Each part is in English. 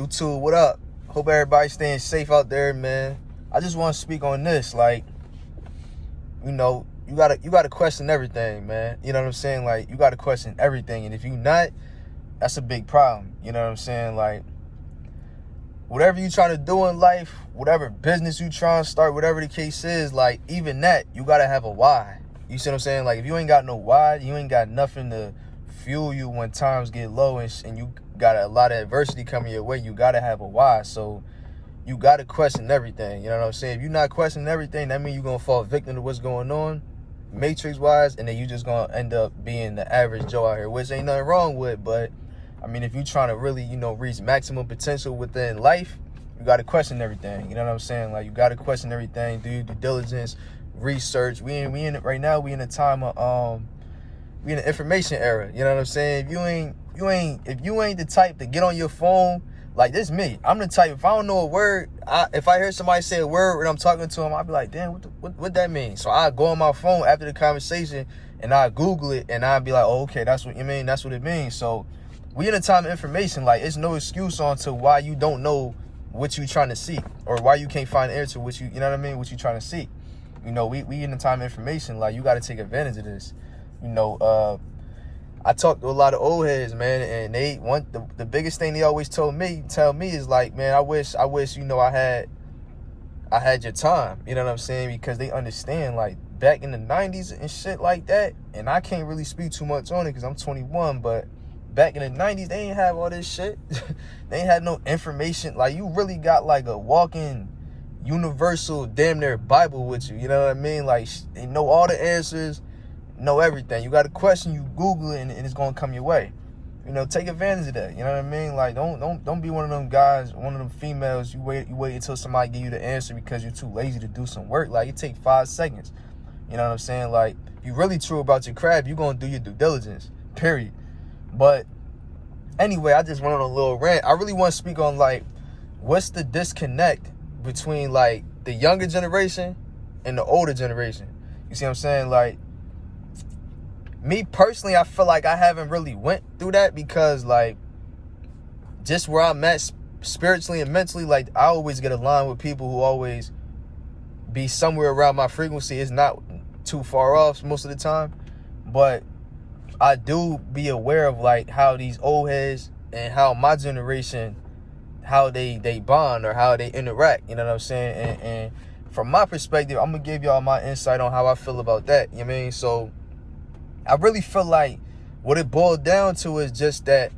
YouTube, what up? Hope everybody's staying safe out there, man. I just want to speak on this. Like, you gotta question everything, man. You know what I'm saying? Like, you gotta question everything. And if you not, that's a big problem. You know what I'm saying? Like, whatever you trying to do in life, whatever business you trying to start, whatever the case is, like, even that, you gotta have a why. You see what I'm saying? Like, if you ain't got no why, you ain't got nothing to fuel you when times get low and you got a lot of adversity coming your way, you gotta have a why. So you gotta question everything. You know what I'm saying? If you're not questioning everything, that means you're gonna fall victim to what's going on, matrix wise, and then you just gonna end up being the average Joe out here, which ain't nothing wrong with. But I mean, if you're trying to really, reach maximum potential within life, you gotta question everything. You know what I'm saying? Like, you gotta question everything, do your due diligence, research. We in it right now. We in a time of we in the information era. You know what I'm saying? If you ain't the type to get on your phone, like, this me. I'm the type, if I don't know a word, if I hear somebody say a word when I'm talking to them, I'll be like, damn, what that mean? So I go on my phone after the conversation and I Google it and I'll be like, oh, okay, that's what you mean. That's what it means. So we in a time of information. Like, it's no excuse on to why you don't know what you trying to seek or why you can't find the answer, what you know what I mean, what you trying to seek. We in the time of information. Like, you got to take advantage of this. I talked to a lot of old heads, man, and they want the biggest thing they always tell me is like, man, I wish, I had your time. You know what I'm saying? Because they understand, like, back in the 90s and shit like that, and I can't really speak too much on it because I'm 21, but back in the 90s, they ain't have all this shit. They ain't had no information. Like, you really got like a walking universal damn near Bible with you. You know what I mean? Like, they know all the answers, know everything. You got a question, you Google it, and it's gonna come your way. Take advantage of that. You know what I mean? Like, don't be one of them guys, one of them females. You wait until somebody give you the answer because you're too lazy to do some work. Like, it take 5 seconds. You know what I'm saying? Like, if you really true about your craft, you gonna do your due diligence. Period. But anyway, I just went on a little rant. I really want to speak on, like, what's the disconnect between, like, the younger generation and the older generation. You see what I'm saying? Like, me personally, I feel like I haven't really went through that because, like, just where I'm at spiritually and mentally, like, I always get aligned with people who always be somewhere around my frequency. It's not too far off most of the time, but I do be aware of, like, how these old heads and how my generation, how they bond or how they interact. You know what I'm saying? And from my perspective, I'm gonna give y'all my insight on how I feel about that. You know what I mean? So I really feel like what it boiled down to is just that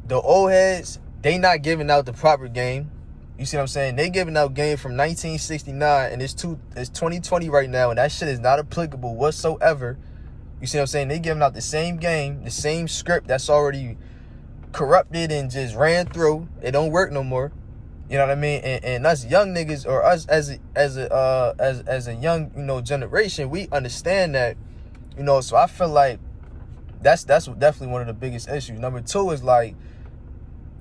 the old heads, they not giving out the proper game. You see what I'm saying? They giving out game from 1969, and it's 2020 right now, and that shit is not applicable whatsoever. You see what I'm saying? They giving out the same game, the same script that's already corrupted and just ran through. It don't work no more. You know what I mean? And us young niggas, or us as a young generation, we understand that. So I feel like that's definitely one of the biggest issues. Number 2 is, like,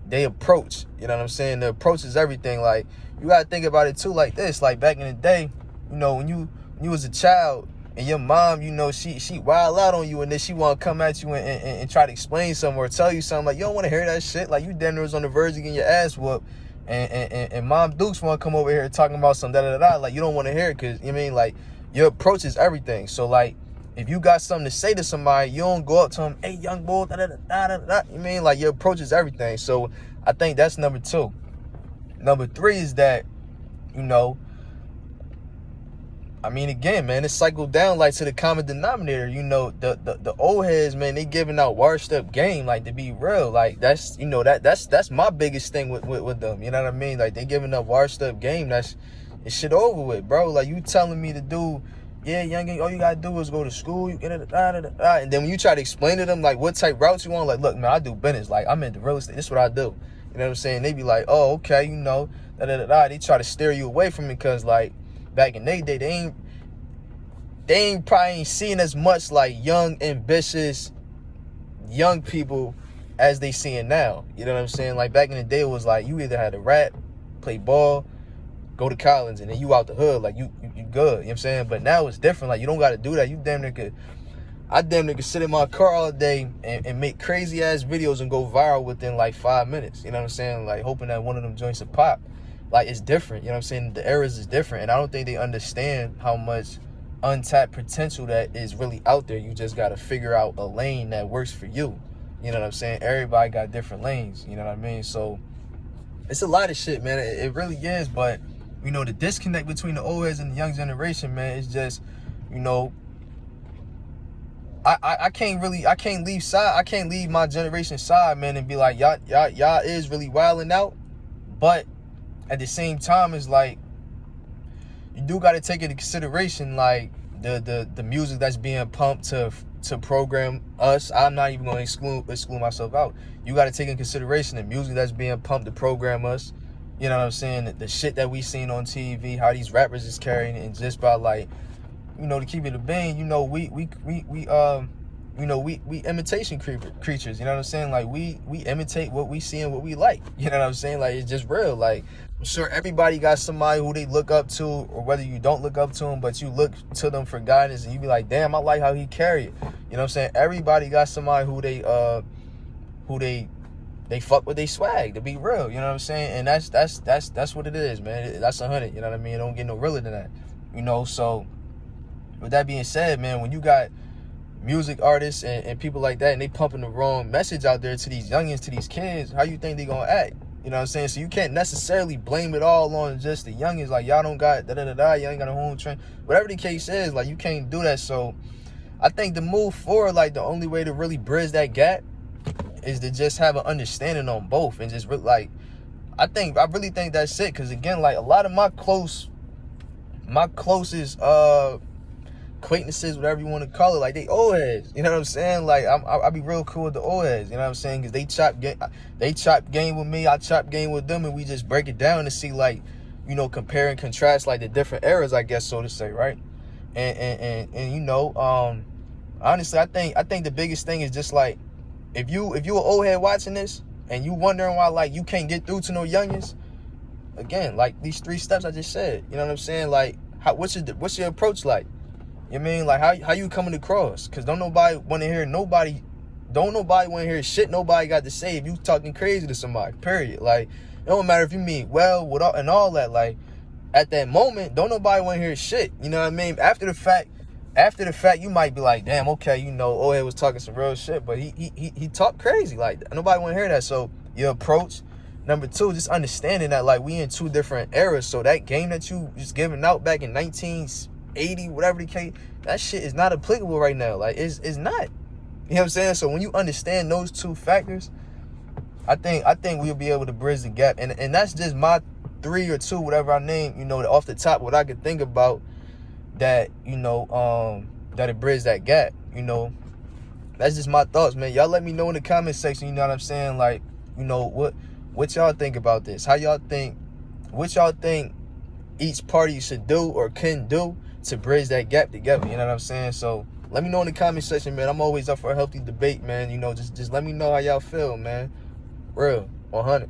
they approach. You know what I'm saying? The approach is everything. Like, you gotta think about it too, like this. Like, back in the day, when you was a child and your mom, she wild out on you, and then she want to come at you and try to explain something or tell you something. Like, you don't want to hear that shit. Like, you damn near was on the verge of getting your ass whooped, and Mom Dukes want to come over here talking about some da-da-da-da. Like, you don't want to hear it because, like, your approach is everything. So, like, if you got something to say to somebody, you don't go up to them, hey, young boy, da-da-da-da-da-da. Like, your approach is everything. So I think that's number 2. Number 3 is that, again, man, it's cycled down, like, to the common denominator. The old heads, man, they giving out washed up game, like, to be real. Like, that's my biggest thing with them. You know what I mean? Like, they giving up washed up game. It's shit over with, bro. Like, you telling me to do, yeah, younging, all you gotta do is go to school, you get it, and then when you try to explain to them, like, what type routes you want, like, look, man, I do business. Like, I'm into real estate. This is what I do. You know what I'm saying? They be like, oh, okay, They try to steer you away from it because, like, back in their day, they probably ain't seeing as much, like, young, ambitious, young people as they seeing now. You know what I'm saying? Like, back in the day, it was like, you either had to rap, play ball, go to college, and then you out the hood. Like, you good. You know what I'm saying? But now it's different. Like, you don't got to do that. You damn near could. I damn near could sit in my car all day and make crazy ass videos and go viral within like 5 minutes. You know what I'm saying? Like hoping that one of them joints will pop. Like it's different. You know what I'm saying? The eras is different. And I don't think they understand how much untapped potential that is really out there. You just got to figure out a lane that works for you. You know what I'm saying? Everybody got different lanes. You know what I mean? So it's a lot of shit, man. It really is. But, you know, the disconnect between the old heads and the young generation, man, is just, you know, I can't leave my generation side, man, and be like, y'all is really wilding out. But at the same time, it's like, you do got to take into consideration, like, the music that's being pumped to program us. I'm not even going to exclude myself out. You got to take in consideration the music that's being pumped to program us. You know what I'm saying? The shit that we seen on TV, how these rappers is carrying it, and just by, like, you know, to keep it a bean, you know, we imitation creatures. You know what I'm saying? Like we imitate what we see and what we like. You know what I'm saying? Like it's just real. Like I'm sure everybody got somebody who they look up to, or whether you don't look up to them, but you look to them for guidance, and you be like, damn, I like how he carry it. You know what I'm saying? Everybody got somebody who they fuck with they swag, to be real. You know what I'm saying? And that's what it is, man. That's 100. You know what I mean? It don't get no realer than that. You know, so with that being said, man, when you got music artists and people like that, and they pumping the wrong message out there to these youngins, to these kids, how you think they gonna act? You know what I'm saying? So you can't necessarily blame it all on just the youngins, like y'all don't got da-da-da-da, y'all ain't got a home train. Whatever the case is, like you can't do that. So I think to move forward, like the only way to really bridge that gap is to just have an understanding on both, and just like, I really think that's it. Cause again, like a lot of my closest acquaintances, whatever you want to call it, like they old heads. You know what I'm saying? Like I be real cool with the old heads. You know what I'm saying? Because they chop game with me, I chop game with them, and we just break it down to see, like, you know, compare and contrast like the different eras, I guess, so to say, right? And you know, honestly, I think the biggest thing is just like, if you an old head watching this and you wondering why, like, you can't get through to no youngins, again, like these 3 steps I just said. You know what I'm saying? Like, what's your approach like? You know what I mean? Like, how you coming across? Because don't nobody want to hear shit nobody got to say if you talking crazy to somebody, period. Like, it don't matter if you mean well and all that. Like, at that moment, don't nobody want to hear shit. You know what I mean? After the fact, you might be like, damn, okay, you know, old head was talking some real shit, but he talked crazy. Like, nobody want to hear that. So your approach. Number 2, just understanding that, like, we in 2 different eras. So that game that you just giving out back in 1980, whatever the case, that shit is not applicable right now. Like, it's not. You know what I'm saying? So when you understand those 2 factors, I think we'll be able to bridge the gap. And that's just my 3 or 2, whatever I name, you know, off the top, what I could think about that, you know, that'll bridge that gap. You know, that's just my thoughts, man. Y'all let me know in the comment section, you know what I'm saying? Like, you know, what y'all think about this? What y'all think each party should do or can do to bridge that gap together? You know what I'm saying? So let me know in the comment section, man. I'm always up for a healthy debate, man. You know, just let me know how y'all feel, man. Real 100.